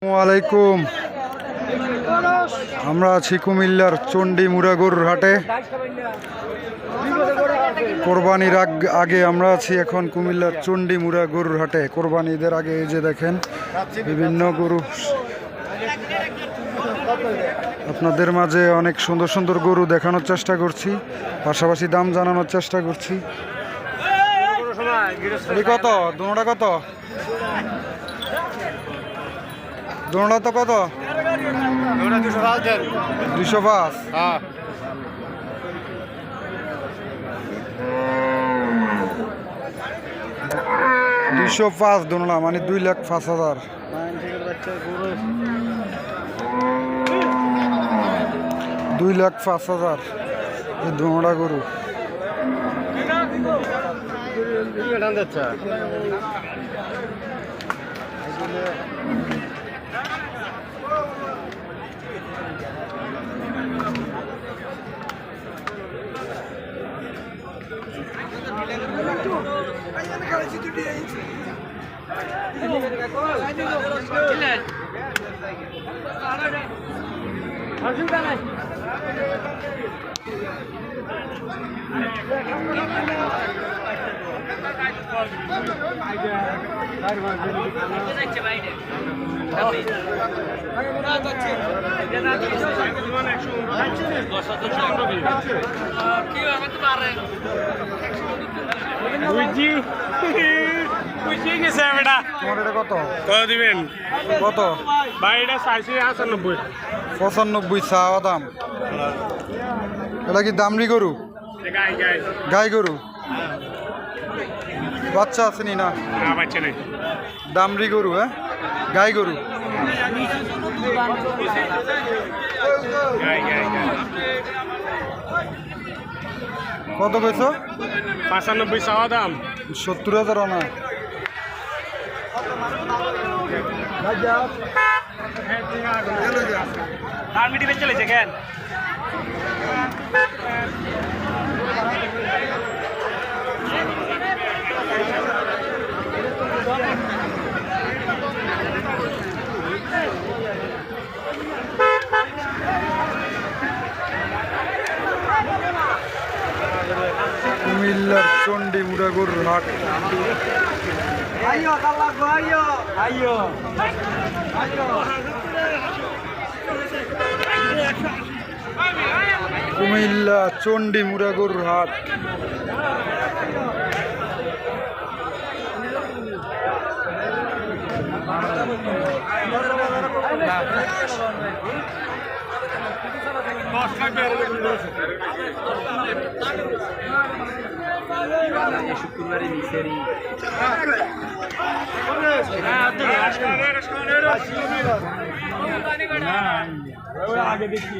আসসালামাইকুম। আমরা আছি কুমিল্লার চণ্ডী মুড়া গরুর হাটে। কোরবানির আগে আমরা আছি এখন কুমিল্লার চণ্ডী মুড়া গরুর হাটে। কোরবানিদের আগে এই যে দেখেন বিভিন্ন গরু, আপনাদের মাঝে অনেক সুন্দর সুন্দর গরু দেখানোর চেষ্টা করছি, পাশাপাশি দাম জানানোর চেষ্টা করছি। কত দুটা কত দুটা তো কত 205। হ্যাঁ 205 দুটা মানে 2,05,000। 2,05,000 এই দুটা গরু। তোমার এটা কত দিবেন? কত ভাই এটা 95 95 চাওয়া দাম। এটা কি দামরি গরু? গাই গরু? বাচ্চা আসেনি না? বাচ্চা নেই, দামরি গরু। হ্যাঁ গাই গরু। কত কইছো? 95 চাওয়া দাম। 70,000 আনা। চলেছে কেন? কুমিল্লার চণ্ডী মুড়া গরুর হাট। কুমিল্লা চণ্ডী মুড়া গরুর হাট। শুক্রবারে মিশরি আগে দেখি